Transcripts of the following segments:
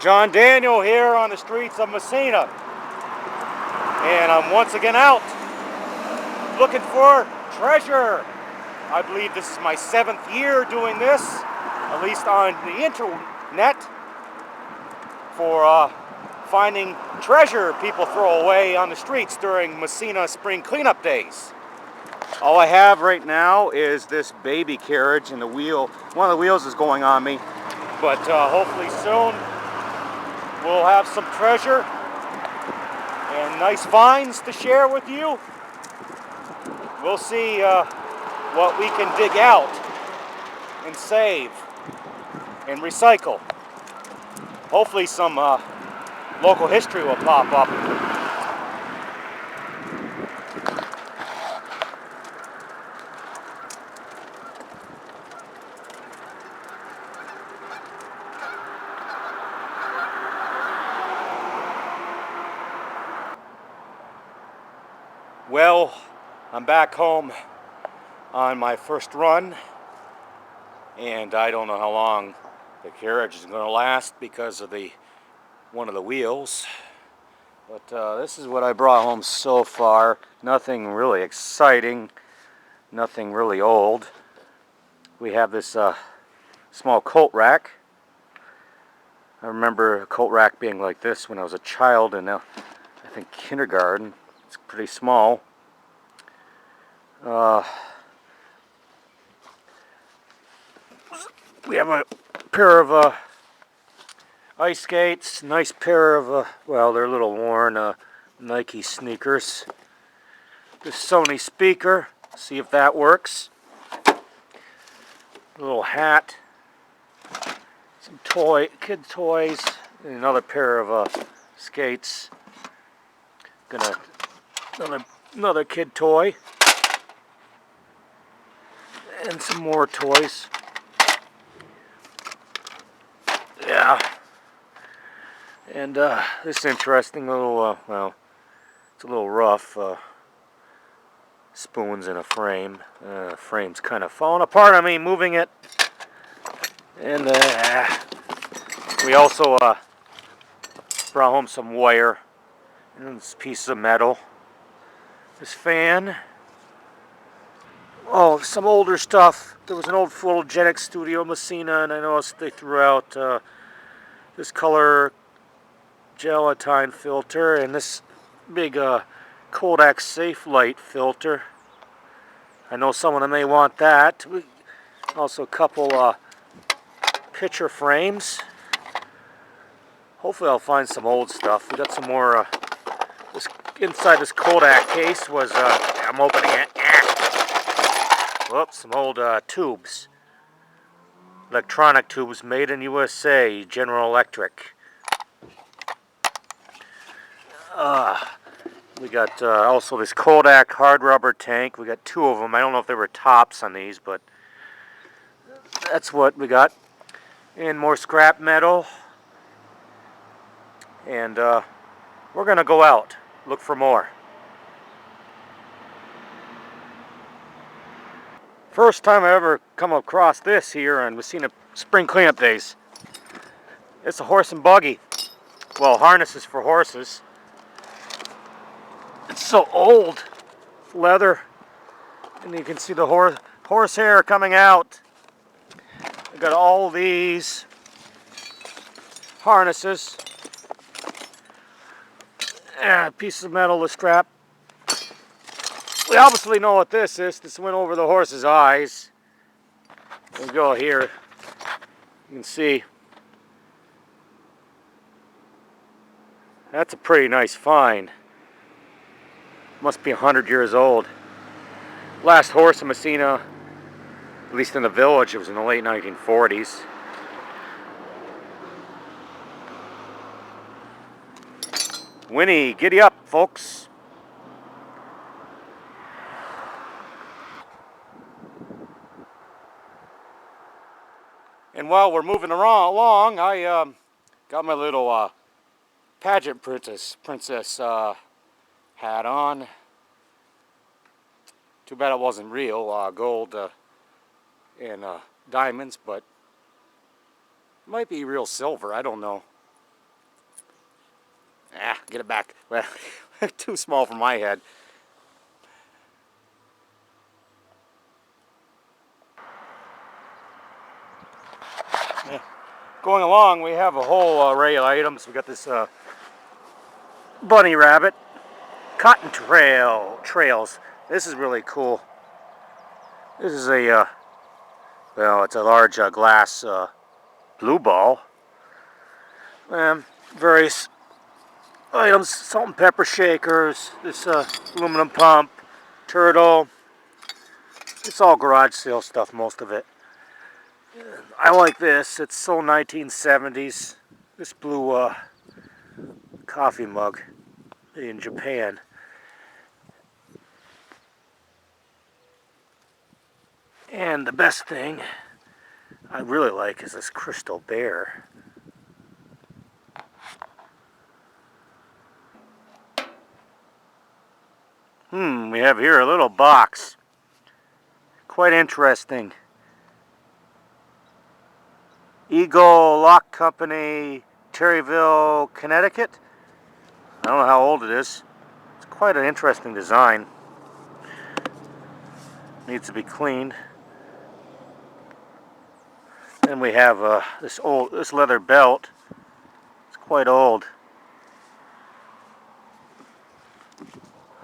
John Daniel here on the streets of Massena, and I'm once again out looking for treasure. I believe this is my 7th year doing this, at least on the internet, for finding treasure people throw away on the streets during Massena spring cleanup days. All I have right now is this baby carriage, and one of the wheels is going on me, but hopefully soon we'll have some treasure and nice finds to share with you. We'll see what we can dig out and save and recycle. Hopefully some local history will pop up. Well, I'm back home on my first run, and I don't know how long the carriage is going to last because of one of the wheels. But this is what I brought home so far. Nothing really exciting, nothing really old. We have this small coat rack. I remember a coat rack being like this when I was a child, and I think kindergarten. It's pretty small. We have a pair of ice skates, nice pair of, well, they're a little worn, Nike sneakers. This Sony speaker, see if that works. A little hat, some kid toys, and another pair of skates. Another kid toy, and some more toys. Yeah. And this interesting little, well, it's a little rough. Spoons in a frame. Frame's kind of falling apart on me moving it. And we also brought home some wire and this piece of metal. This fan. Oh, some older stuff. There was an old photogenic studio in Massena, and I noticed they threw out this color gelatine filter and this big Kodak Safe Light filter. I know someone may want that. Also a couple picture frames. Hopefully I'll find some old stuff. We got some more. Inside this Kodak case was, I'm opening it. Whoops, some old tubes. Electronic tubes made in USA, General Electric. We got also this Kodak hard rubber tank. We got 2 of them. I don't know if they were tops on these, but that's what we got. And more scrap metal. And we're going to go out, look for more. First time I ever come across this here on Massena spring cleanup days. It's a horse and buggy. Well, harnesses for horses. It's so old. Leather. And you can see the horse hair coming out. I got all these harnesses. Piece of metal to strap. We obviously know what this is. This went over the horse's eyes. We'll go here. You can see. That's a pretty nice find. Must be 100 years old. Last horse in Massena, at least in the village, it was in the late 1940s. Winnie, giddy up, folks. And while we're moving along, I got my little pageant princess hat on. Too bad it wasn't real, gold and diamonds, but it might be real silver, I don't know. Get it back. Well, too small for my head. Yeah. Going along, we have a whole array of items. We got this bunny rabbit, cotton trails. This is really cool. This is a well, it's a large glass blue ball. Various items, salt and pepper shakers, this aluminum pump, turtle. It's all garage sale stuff, most of it. I like this. It's so 1970s. This blue coffee mug in Japan. And the best thing I really like is this crystal bear. We have here a little box. Quite interesting. Eagle Lock Company, Terryville, Connecticut. I don't know how old it is. It's quite an interesting design. Needs to be cleaned. Then we have this leather belt. It's quite old.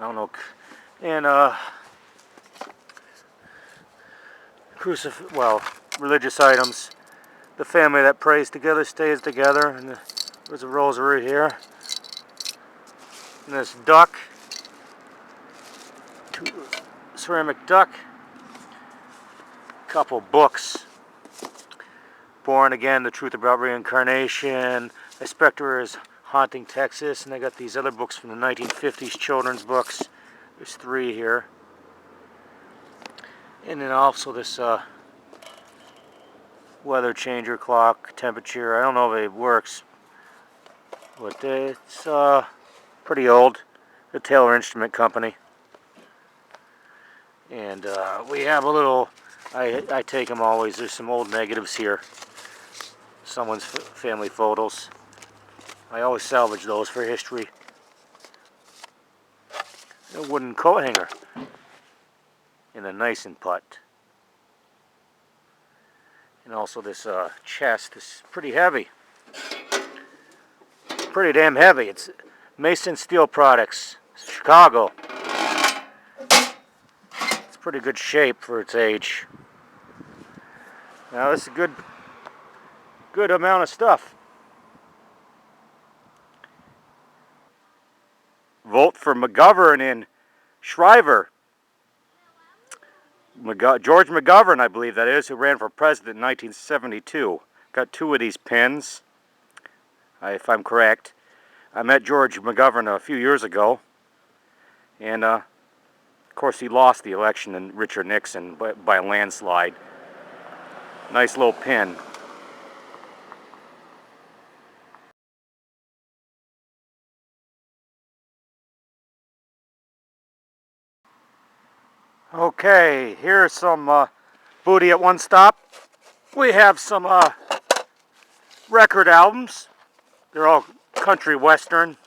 I don't know. And religious items. The family that prays together stays together. And there's a rosary here. And this duck, ceramic duck. Couple books. Born Again, The Truth About Reincarnation. A Spectre is Haunting Texas. And I got these other books from the 1950s, children's books. There's 3 here. And then also this weather changer clock, temperature. I don't know if it works, but it's pretty old. The Taylor Instrument Company. And we have a little, I take them always. There's some old negatives here. Someone's family photos. I always salvage those for history. A wooden coat hanger. And a Nissen putt. And also this chest is pretty heavy. Pretty damn heavy. It's Mason Steel Products, Chicago. It's pretty good shape for its age. Now this is a good amount of stuff. Vote for McGovern in Shriver. George McGovern, I believe that is, who ran for president in 1972. Got 2 of these pins, if I'm correct. I met George McGovern a few years ago. And, of course, he lost the election in Richard Nixon by a landslide. Nice little pin. Okay, here's some booty at one stop. We have some record albums. They're all country western.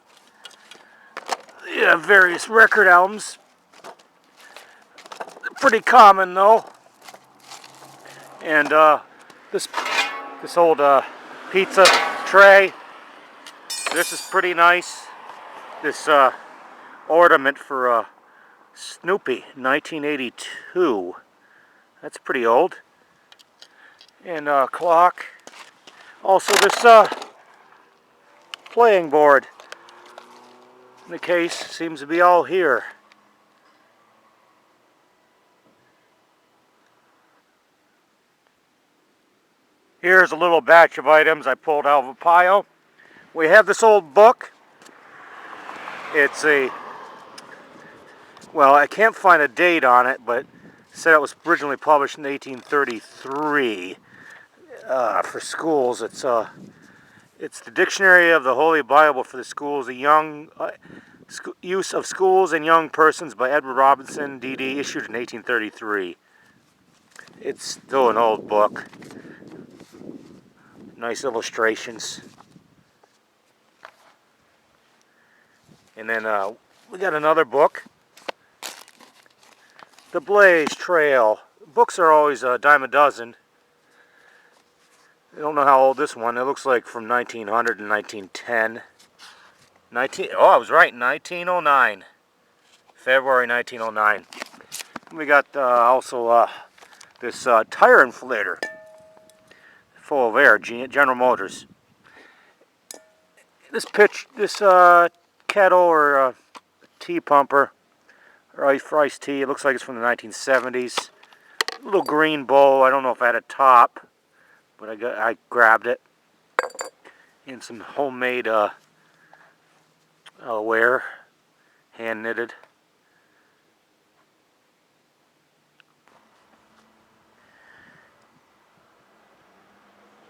Yeah, various record albums. They're pretty common though. And this old pizza tray. This is pretty nice. This ornament for Snoopy, 1982. That's pretty old. And clock. Also this playing board. The case seems to be all here. Here's a little batch of items I pulled out of a pile. We have this old book. It's well, I can't find a date on it, but it said it was originally published in 1833 for schools. It's the Dictionary of the Holy Bible for the Schools, Use of Schools and Young Persons by Edward Robinson, D.D., issued in 1833. It's still an old book. Nice illustrations. And then we got another book, The Blaze Trail. Books are always a dime a dozen. I don't know how old this one. It looks like from 1900 to 1910. Oh, I was right. 1909. February 1909. We got also this tire inflator full of air. General Motors. This kettle or tea pumper or for iced tea. It looks like it's from the 1970s. A little green bowl. I don't know if I had a top, but I grabbed it. And some homemade wear, hand knitted.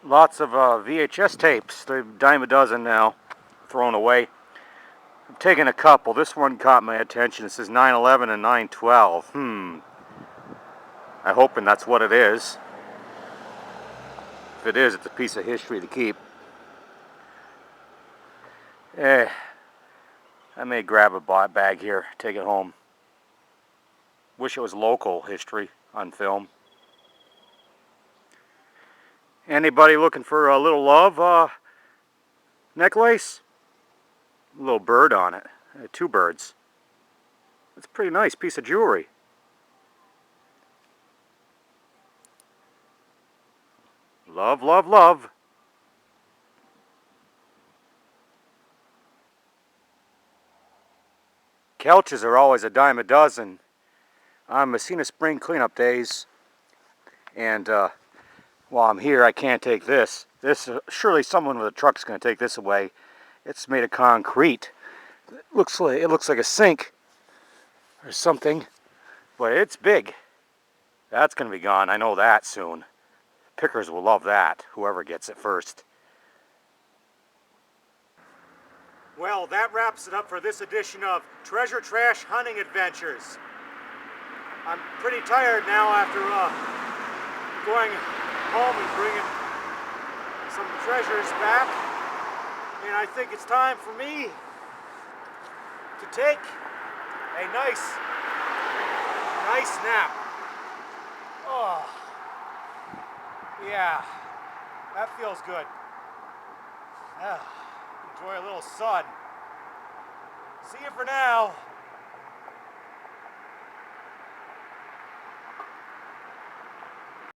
Lots of VHS tapes. They're a dime a dozen now, thrown away. I'm taking a couple. This one caught my attention. It says 9/11 and 9/12. I'm hoping that's what it is. If it is, it's a piece of history to keep. I may grab a bag here, take it home. Wish it was local history on film. Anybody looking for a little love necklace? A little bird on it. Two birds. It's a pretty nice piece of jewelry. Love, love, love. Couches are always a dime a dozen on Massena Spring cleanup days. And while I'm here, I can't take this. Surely someone with a truck's going to take this away. It's made of concrete. It looks like a sink or something, but it's big. That's going to be gone. I know that soon. Pickers will love that, whoever gets it first. Well, that wraps it up for this edition of Treasure Trash Hunting Adventures. I'm pretty tired now after going home and bringing some treasures back. And I think it's time for me to take a nice nap. Oh, yeah, that feels good. Enjoy a little sun. See you for now.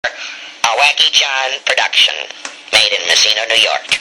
A Wacky John production, made in Massena, New York.